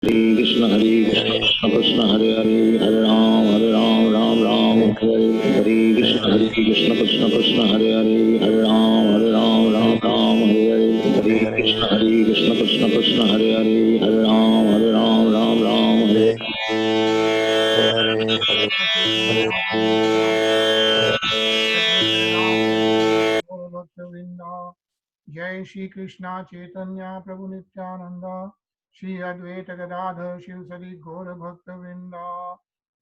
Krishna Krishna Hare Hare, Hare Ram, Ram Ram, Hare Hare Krishna Krishna Krishna Hare Hare, Hare Ram, Ram Ram, Hare Hare Krishna Krishna Krishna Hare Hare, Hare Ram, Ram Ram, Hare Jai Shri Krishna Chaitanya Prabhu Nityananda Shri Advaita Gadadhar Shiv Sadi Gaura Bhakta Vrinda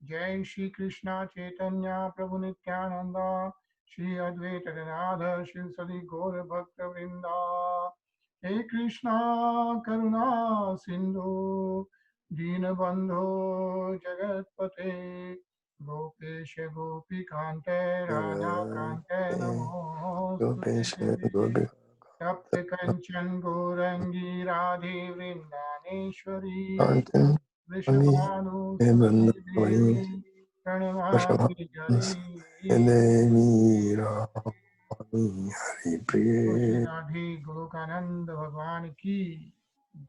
Jai Shri Krishna Chaitanya Prabhu Nityananda Shri Advaita Gadadhar Shiv Sadi Gaura Bhakta Vrinda Hey Krishna Karuna Sindhu Dinabandho Jagatpate Gopesha Gopikante Radha Kante Namostute तप्त कंचन गौरंगी राधे वृंदानेश्वरी वृषभानुसुते देवी प्रणमामि श्री राधे गोलोकानंद भगवान की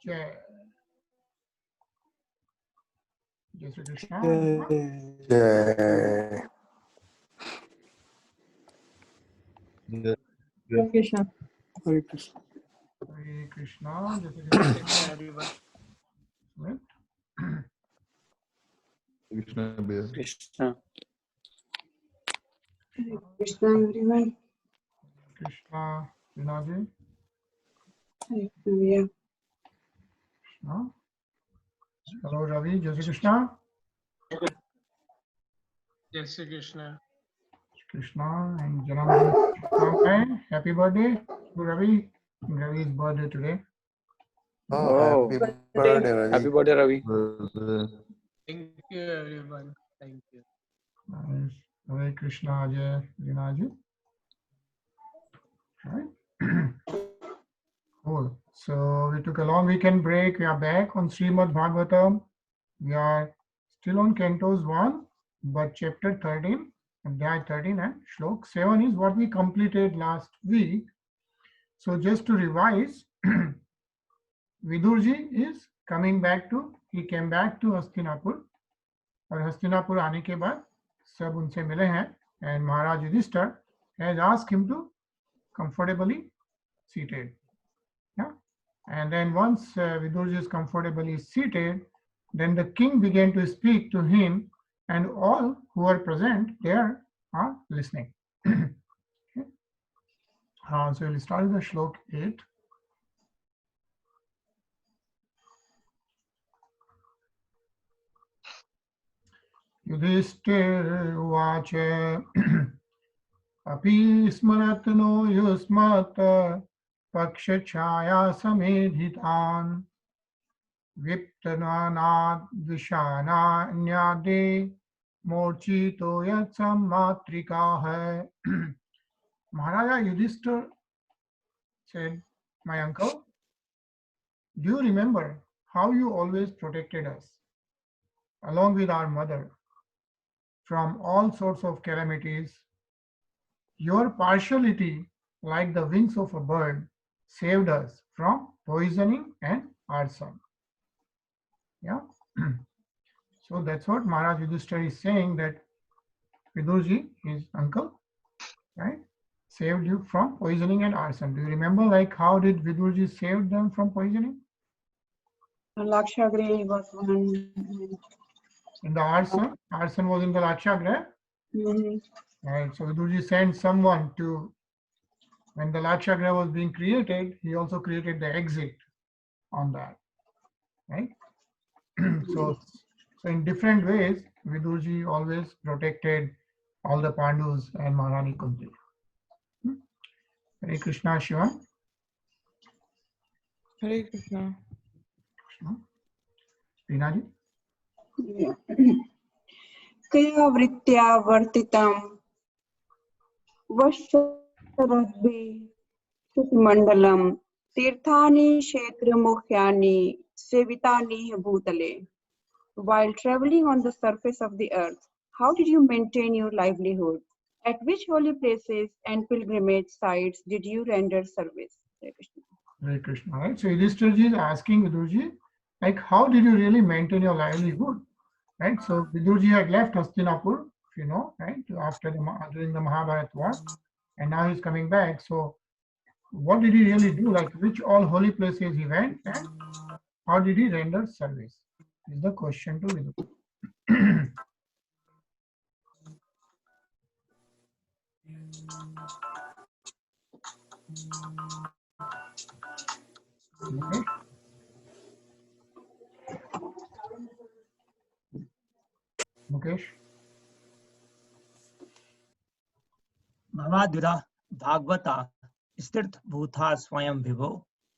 जय। जय Shri Krishna. Hare Krishna. हरे कृष्ण। हरे कृष्णा। जय Shri Krishna everyone। Krishna Krishna. Krishna everyone. Krishna विनाजी Hare Krishna. Hello Ravi. जय Shri Krishna. Jai Shri Krishna. Krishna and Janam. Happy birthday to Ravi. Ravi's birthday today. Oh, happy birthday, Ravi. Thank you, everyone. Thank you. Nice. Hare Krishna Ajay Rinaji. Right. Cool. So we took a long weekend break. We are back on Srimad Bhagvatam. We are still on Cantos 1, but chapter 13, Adhyay 13 and Shlok 7 is what we completed last week. So just to revise, Vidurji is coming back to, he came back to Hastinapur, और हस्तिनापुर आने के बाद सब उनसे मिले हैं, and Maharaj Yudhishthir has asked him to comfortably seated. Yeah? And then once Vidurji is comfortably seated, then the king began to speak to him, and all who are present there are listening. Okay. So we'll start with the Shlok 8. युधिष्ठिर्वाच अपि स्मरतनो युष्मत् पक्षछाया समेधितान् विप्तनाद्विषाणान्यादे मूर्छितो यत्सम्मातृकाः. Maharaja Yudhishthir said, my uncle, do you remember how you always protected us, along with our mother, from all sorts of calamities? Your partiality, like the wings of a bird, saved us from poisoning and arson. Yeah. So that's what Maharaj Yudhishthira is saying, that Vidurji, his uncle, right, saved you from poisoning and arson. Do you remember, like, how did Vidurji save them from poisoning? Lakshagriha was one. In the arson was in the Lakshagriha. Right. So Vidurji sent someone to, when the Lakshagriha was being created, he also created the exit on that. Right. So in different ways, Vidurji always protected all the Pandus and Maharani Kunti. Hare Krishna, Shivan. Hare Krishna. Rinaji. Kaya vrittya vartitam vasharabhi mandalam tirthani kshetra mukhyani sevitani bhutale. While traveling on the surface of the earth, how did you maintain your livelihood? At which holy places and pilgrimage sites did you render service? Hare Krishna. Hare Krishna. Right. So Yudhishthirji is asking Vidurji like how did you really maintain your livelihood, right? So Vidurji had left Hastinapur, you know, right, after during the Mahabharata war, and now he's coming back. So what did he really do? Like which all holy places he went, and how did he render service? Is the question to Vidurji. Okay. Mukesh. भवाद्युरा Bhagavata स्थित भूता स्वयं विभो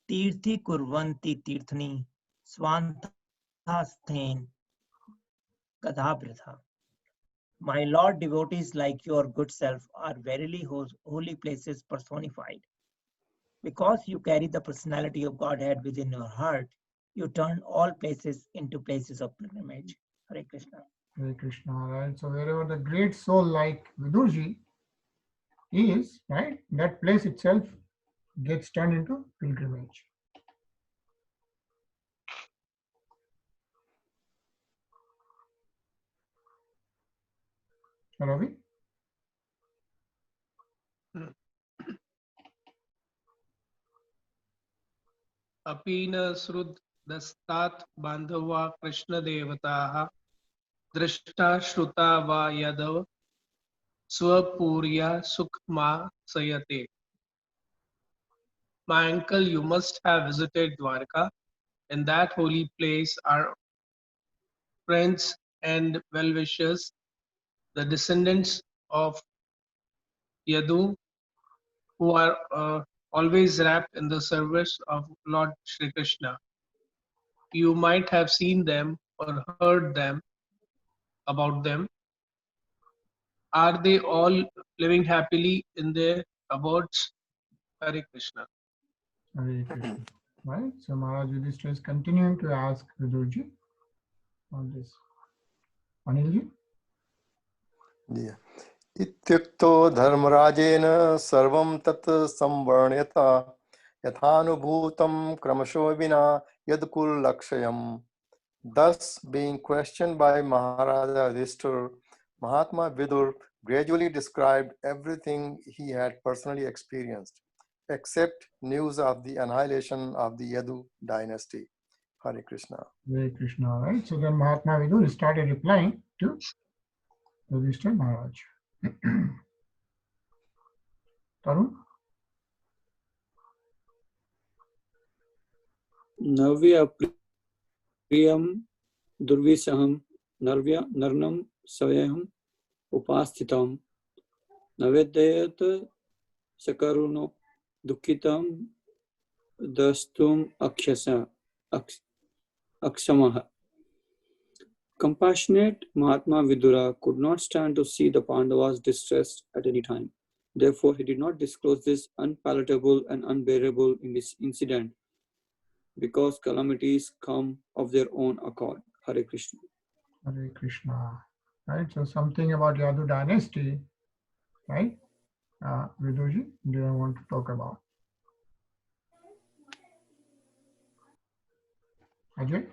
तीर्थी कुर्वन्ति तीर्थनी स्वान्तास्थेन गदाभृता. My Lord, devotees like your good self are verily holy places personified. Because you carry the personality of Godhead within your heart, you turn all places into places of pilgrimage. Hare Krishna. Hare Krishna, right? So wherever the great soul like Vidurji is, right, that place itself gets turned into pilgrimage. Ravi? अपीन श्रुत दस्तात बांधवा कृष्ण देवताः दृष्टा श्रुता वा यदव स्वपूर्या सुखमा sayate. My uncle, you must have visited Dwarka. In that holy place are friends and well-wishers, the descendants of Yadu, who are always wrapped in the service of Lord Shri Krishna. You might have seen them or heard them about them. Are they all living happily in their abodes? Hare Krishna. Hare Krishna. Right? So Maharaj Yudhishthira is continuing to ask Vidurji on this. Anilji? Yeah. इत्युक्तो धर्मराजेन सर्वं तत् संवर्ण्यता यथानुभूतं क्रमशो विना यदकुलक्षयम्. Thus, being questioned by Maharaja Yudhishthira, Mahatma Vidur gradually described everything he had personally experienced, except news of the annihilation of the Yadu dynasty. Hare Krishna. Hare Krishna, right? So then Mahatma Vidur started replying to Yudhishthira Maharaj. Tarun? Navya priyam durvisaham narvya narnam savayam upasthitam navedayat sakaruno dukhitam dastum akshamaha. Compassionate Mahatma Vidura could not stand to see the Pandavas distressed at any time. Therefore, he did not disclose this unpalatable and unbearable in this incident, because calamities come of their own accord. Hare Krishna. Hare Krishna. Right? So something about Yadu dynasty, right? Vidurji, do you want to talk about? Ajay?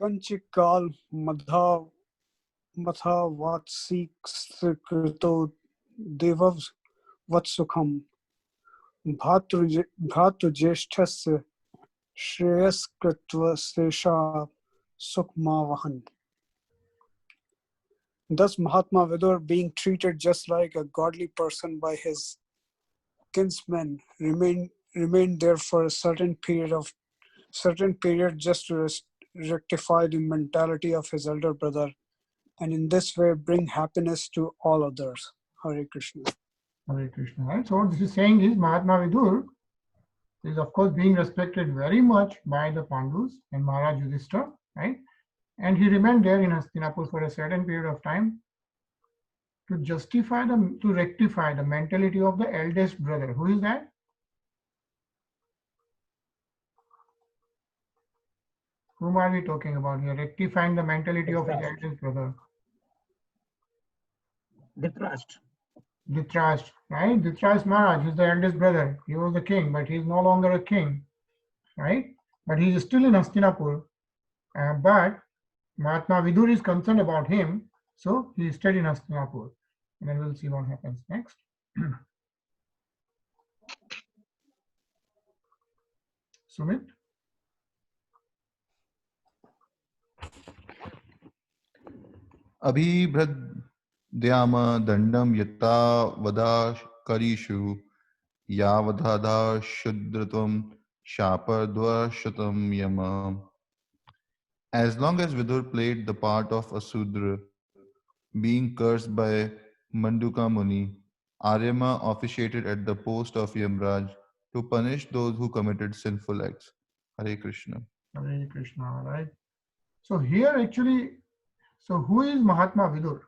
Kanchikal Madha Vatsikrito Devav Vatsukham Bhatujeshthasya Shreyaskritva Sesha Sukhmavahan. Thus Mahatma Vidur, being treated just like a godly person by his kinsmen, remained there for a certain period just to rectify the mentality of his elder brother, and in this way bring happiness to all others. Hare Krishna. Hare Krishna. Right? So what this is saying is Mahatma Vidur is of course being respected very much by the Pandus and Maharaj Yudhishthira, right? And he remained there in Hastinapur for a certain period of time to rectify the mentality of the eldest brother. Who is that? Whom are we talking about here? Rectifying the mentality of his eldest brother. Dhritarashtra. Dhritarashtra, right? Dhritarashtra Maharaj is the eldest brother. He was the king, but he's no longer a king, right? But he's still in Hastinapur. But Mahatma Vidur is concerned about him, so he stayed in Hastinapur. And then we'll see what happens next. Sumit? अभिभृद्याम दंडम यथा वदा करीषु यावधाधा शुद्रत्वम शापद्वशतम yama. As long as Vidur played the part of a Sudra, being cursed by Manduka Muni, Aryama officiated at the post of Yamraj to punish those who committed sinful acts. Hare Krishna. Hare Krishna, right? So here actually, so who is Mahatma Vidur,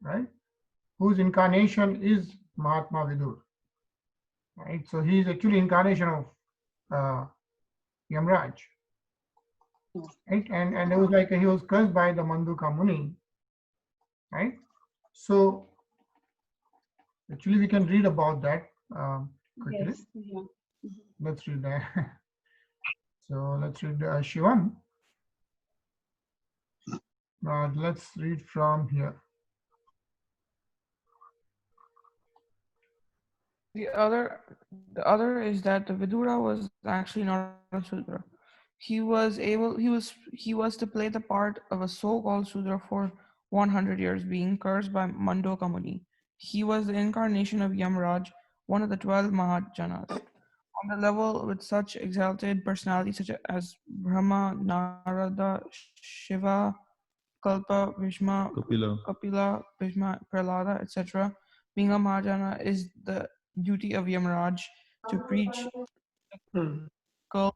right? Whose incarnation is Mahatma Vidur, right? So he is actually incarnation of Yamraj, right? And it was like he was cursed by the Manduka Muni, right? So actually we can read about that quickly. Yes. Yeah. Let's read that. So let's read Shivan. Let's read from here. The other is that the Vidura was actually not a Sudra. He was to play the part of a so-called Sudra for 100 years, being cursed by Mandoka Muni. He was the incarnation of Yamraj, one of the 12 Mahajanas. On the level with such exalted personalities such as Brahma, Narada, Shiva, Kalpa, Bhishma, Kapila. Kapila, Bhishma, Prahlada, etc. Being a Mahajana is the duty of Yamaraj to preach the cult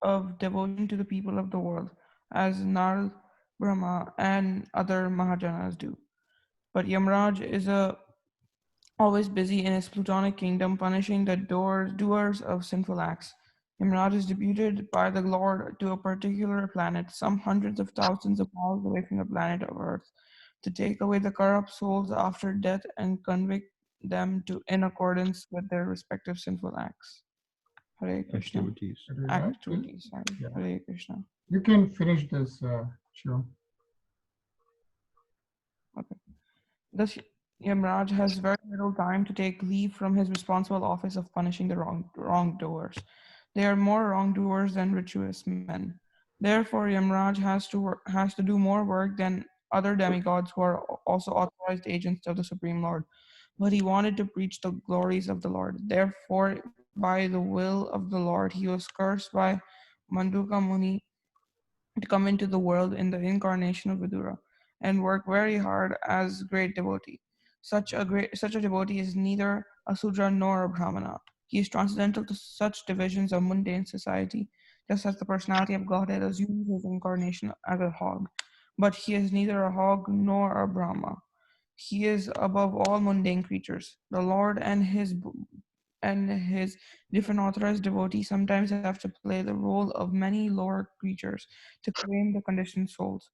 of devotion to the people of the world, as Narad, Brahma, and other Mahajanas do. But Yamaraj is always busy in his plutonic kingdom punishing the doers of sinful acts. Yamraj is deputed by the Lord to a particular planet, some hundreds of thousands of miles away from the planet of Earth, to take away the corrupt souls after death and convict them to in accordance with their respective sinful acts. Hare Krishna. Activities. Activities, sorry. Yeah. Hare Krishna. You can finish this, Shivam. Okay. Thus, Yamraj has very little time to take leave from his responsible office of punishing the wrongdoers. They are more wrongdoers than virtuous men. Therefore, Yamraj has to do more work than other demigods who are also authorized agents of the Supreme Lord. But he wanted to preach the glories of the Lord. Therefore, by the will of the Lord, he was cursed by Manduka Muni to come into the world in the incarnation of Vidura and work very hard as great devotee. Such a devotee is neither a Sudra nor a Brahmana. He is transcendental to such divisions of mundane society, just as the personality of Godhead assumes his incarnation as a hog. But he is neither a hog nor a Brahma. He is above all mundane creatures. The Lord and his different authorized devotees sometimes have to play the role of many lower creatures to claim the conditioned souls.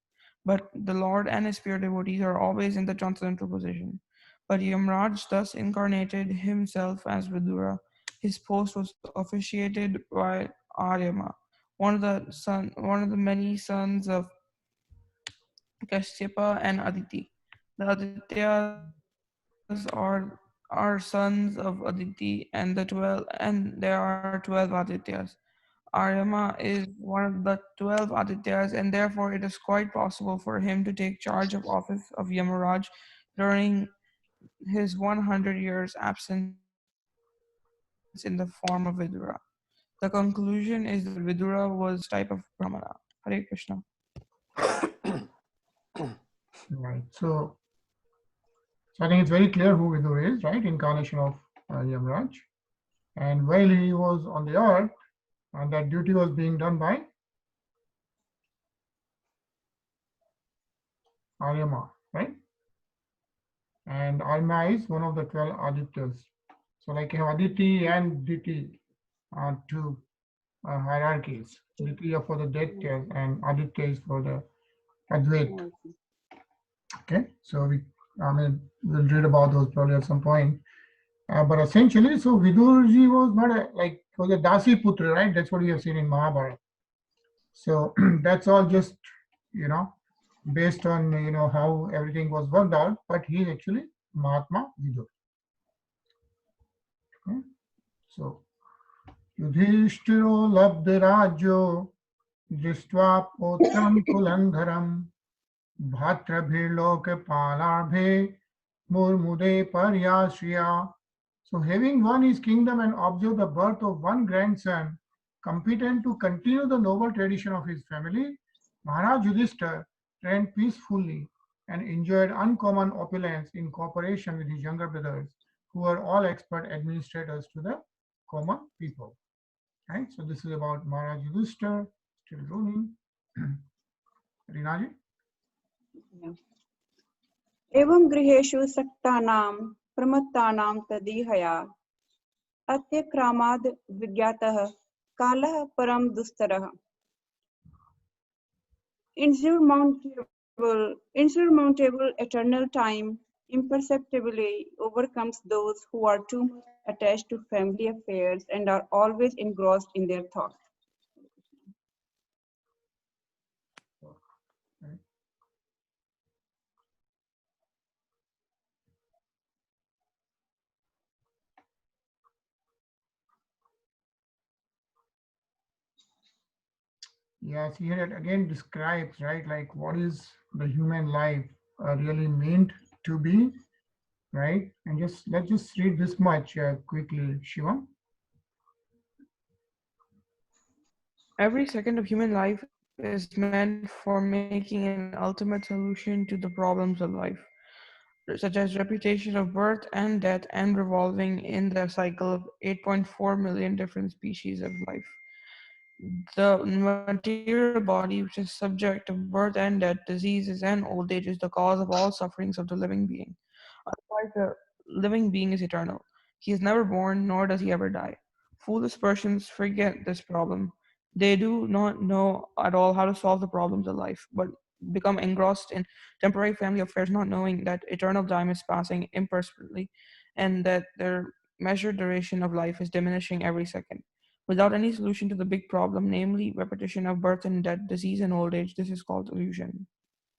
But the Lord and his pure devotees are always in the transcendental position. But Yamraj thus incarnated himself as Vidura. His post was officiated by Aryama, one of the many sons of Kashyapa and Aditi. The Adityas are sons of Aditi, and there are 12 Adityas. Aryama is one of the 12 Adityas, and therefore it is quite possible for him to take charge of office of Yamaraj during his 100 years absence in the form of Vidura. The conclusion is that Vidura was a type of Brahmana. Hare Krishna. Right. So I think it's very clear who Vidur is, right? Incarnation of Yamraj. And while he was on the earth, and that duty was being done by Aryama, right? And Aryama is one of the 12 Adityas. So like you have Aditi and Diti are two hierarchies. Diti are for the Daityas and Aditya is for the Advait. Okay, so we I mean, we'll read about those probably at some point. But essentially, so Vidurji was not was a Dasi Putra, right? That's what we have seen in Mahabharata. So that's all just, you know, based on, how everything was worked out. But he is actually Mahatma Vidur. Okay? So, Yudhishthiro labdhirajyo drishtva potram kulandharam bhatrabhirloke palarbhe murmude paryashriya. So having won his kingdom and observed the birth of one grandson, competent to continue the noble tradition of his family, Maharaj Yudhishthira reigned peacefully and enjoyed uncommon opulence in cooperation with his younger brothers, who were all expert administrators to the common people. Right? So this is about Maharaj Yudhishthira, still ruling. Rinaji? Yeah. एवं गृहेषु सक्तानां प्रमत्तानां तदीहया अत्यक्रामाद् विज्ञातः कालः परं दुस्तरः. Insurmountable eternal time imperceptibly overcomes those who are too much attached to family affairs and are always engrossed in their thoughts. Yes, here it again describes, right, like what is the human life really meant to be, right? And let's just read this much quickly, Shiva. Every second of human life is meant for making an ultimate solution to the problems of life, such as reputation of birth and death and revolving in the cycle of 8.4 million different species of life. The material body, which is subject to birth and death, diseases, and old age, is the cause of all sufferings of the living being. Otherwise, the living being is eternal. He is never born, nor does he ever die. Foolish persons forget this problem. They do not know at all how to solve the problems of life, but become engrossed in temporary family affairs, not knowing that eternal time is passing imperceptibly and that their measured duration of life is diminishing every second. Without any solution to the big problem, namely repetition of birth and death, disease and old age, this is called illusion.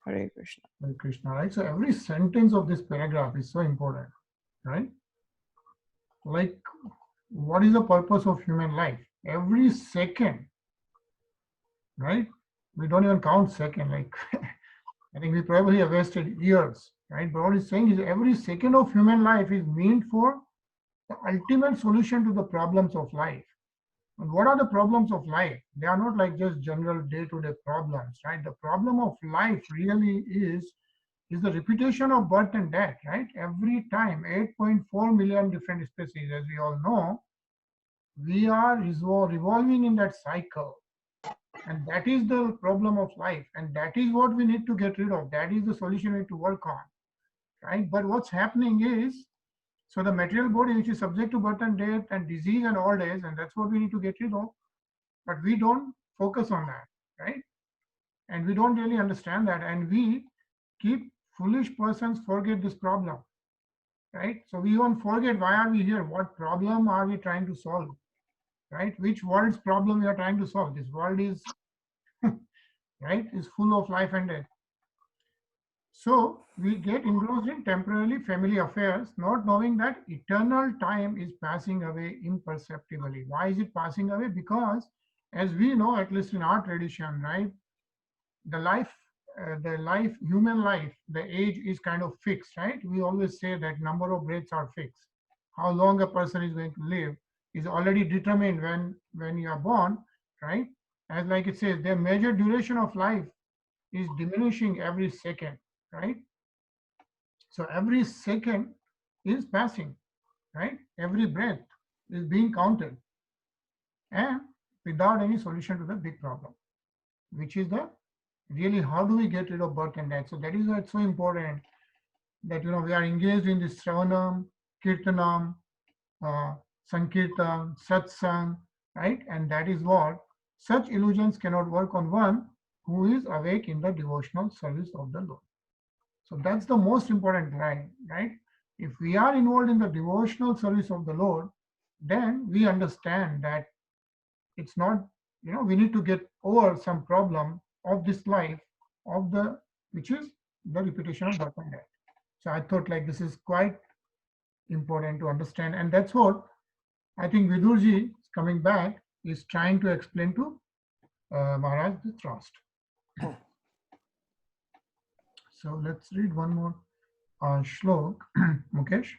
Hare Krishna. Hare Krishna, right? So every sentence of this paragraph is so important, right? Like, what is the purpose of human life? Every second, right? We don't even count second, like I think we probably have wasted years, right? But what he's saying is every second of human life is meant for the ultimate solution to the problems of life. And what are the problems of life? They are not like just general day-to-day problems, right? The problem of life really is the repetition of birth and death, right? Every time, 8.4 million different species, as we all know, we are revolving in that cycle. And that is the problem of life. And that is what we need to get rid of. That is the solution we need to work on, right? But what's happening is, so the material body, which is subject to birth and death and disease and old age, and that's what we need to get rid of. But we don't focus on that, right? And we don't really understand that. And we keep foolish persons forget this problem, right? So we even forget why are we here? What problem are we trying to solve, right? Which world's problem we are trying to solve? This world is, right, is full of life and death. So we get engrossed in temporarily family affairs, not knowing that eternal time is passing away imperceptibly. Why is it passing away? Because as we know, at least in our tradition, right, human life, the age is kind of fixed, right? We always say that number of breaths are fixed. How long a person is going to live is already determined when you are born, right? As like it says, their major duration of life is diminishing every second, right? So every second is passing, right? Every breath is being counted, and without any solution to the big problem, which is the really how do we get rid of birth and death. So that is why it's so important that we are engaged in this Shravanam, Kirtanam, Sankirtan, Satsang, right? And that is what such illusions cannot work on one who is awake in the devotional service of the Lord. So that's the most important line, right? If we are involved in the devotional service of the Lord, then we understand that it's not, we need to get over some problem of this life, which is the repetition of birth and death. So I thought like this is quite important to understand, and that's what I think Vidurji coming back is trying to explain to Maharaj Dhritarashtra. So let's read one more shlok. Mukesh.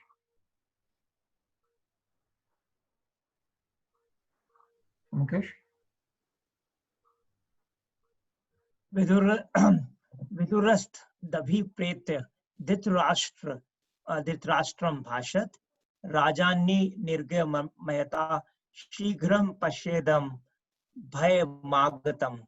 Mukesh. विदुरस्थ दभि प्रेत्य धृतराष्ट्रम भाषत राजान्नी निर्गमयता शीघ्रं पश्येदं भयमागतम्.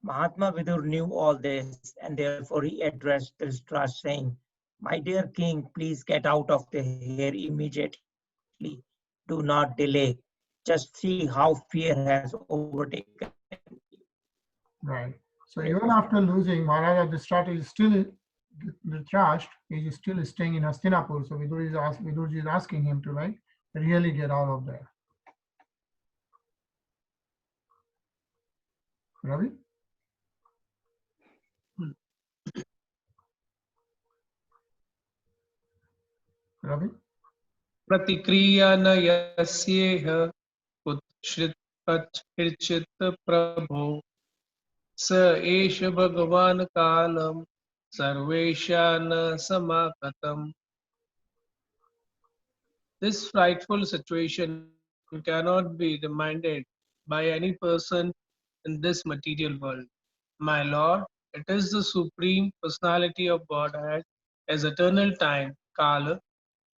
Mahatma Vidur knew all this, and therefore he addressed Dhritarashtra saying, "My dear king, please get out of the here immediately. Do not delay. Just see how fear has overtaken you." Right. So even after losing, Maharaja Dhritarashtra is still Dhritarashtra is still staying in Hastinapur. So Vidurji is asking him to like really get out of there. Ravi? Ravi? Pratikriya na yasyeha kutshrit hirchit prabho sa esha bhagavan kalam sarveshana samakatam. This frightful situation cannot be reminded by any person in this material world. My Lord, it is the Supreme Personality of Godhead as eternal time, Kala,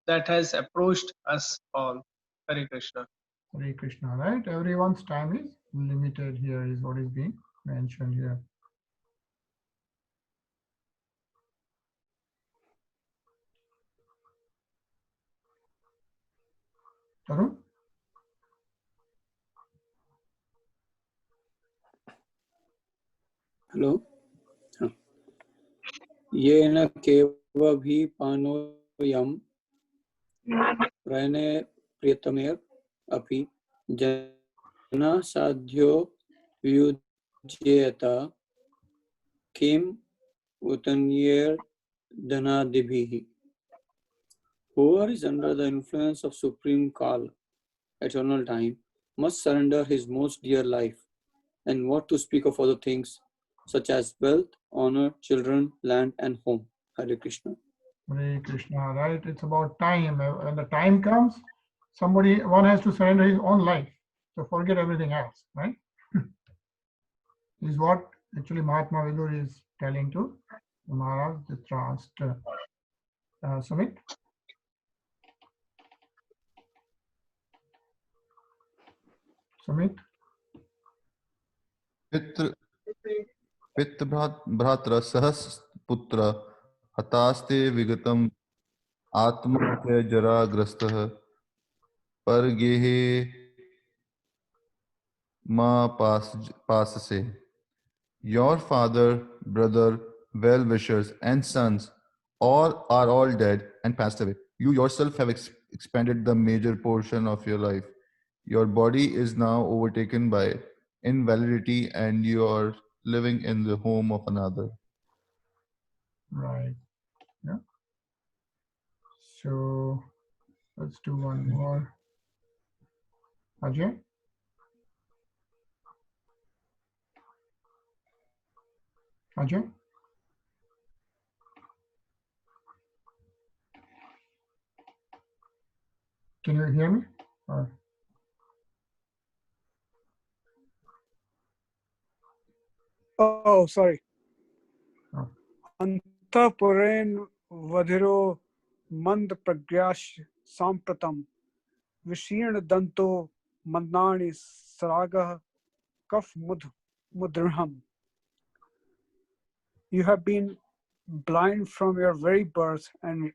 that has approached us all. Hare Krishna. Hare Krishna, right? Everyone's time is limited here, is what is being mentioned here. Tarun? Hello. येन केवभिपानो यं प्रयणे प्रियतमेर अपि जना साध्यो वियुज्येत किम utanyir dhanadibihi. Whoever is under the influence of supreme Kal, eternal time, must surrender his most dear life, and what to speak of other things such as wealth, honor, children, land, and home. Hare Krishna. Hare Krishna, right? It's about time. When the time comes, one has to surrender his own life. So forget everything else, right? Is what actually Mahatma Vidur is telling to Maharaj Dhritarashtra. Sumit? Sumit? पितृभ्रात्र सहस पुत्र हतास्ते विगतम आत्महत्या जराग्रस्तः परगेहे मां पास से. Your father, brother, well-wishers, and sons all are all dead and passed away. You yourself have expended the major portion of your life. Your body is now overtaken by invalidity and you are living in the home of another. Right. Yeah. So let's do one more. Ajay? Ajay? Can you hear me? Oh, sorry. Oh. Antapuren vadhiro mand pragyash sampratam vishirna danto mandani saraga kaf mudrham. You have been blind from your very birth, and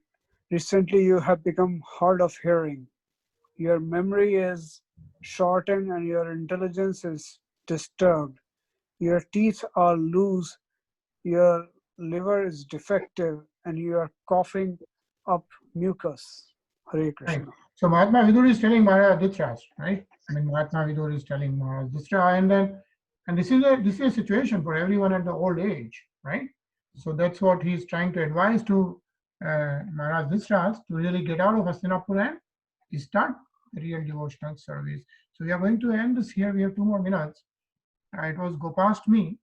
recently you have become hard of hearing. Your memory is shortened and your intelligence is disturbed. Your teeth are loose, your liver is defective and you are coughing up mucus. Hare Right. Krishna. So Mahatma Vidura is telling Maharaj Dhritarashtra, right? I mean, Mahatma Vidura is telling Maharaj Dhritarashtra, and this is a situation for everyone at the old age, right? So that's what he's trying to advise to Maharaj Dhritarashtra, to really get out of Hastinapur and start the real devotional service. So we are going to end this here. We have 2 more minutes. It was Gopastami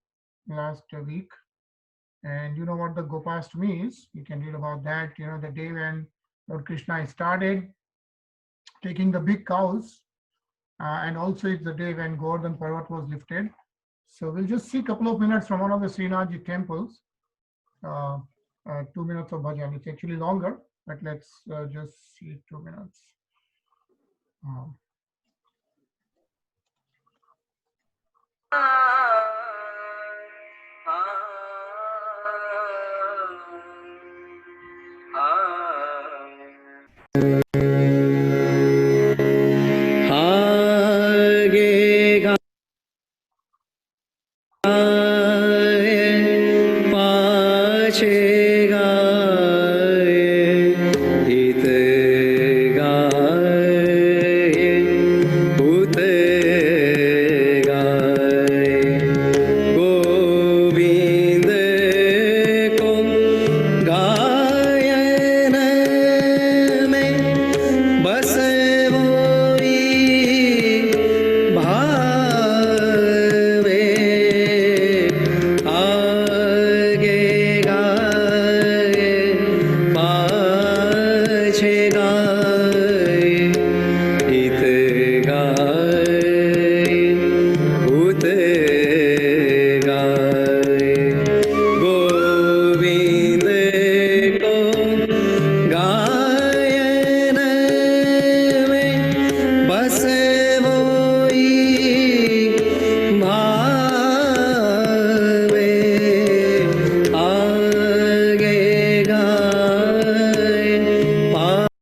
last week, and you know what the Gopastami is. You can read about that. You know, the day when Lord Krishna started taking the big cows, and also it's the day when Govardhan Parvat was lifted. So we'll just see a couple of minutes from one of the Srinathji temples. 2 minutes of bhajan. It's actually longer, but let's just see 2 minutes.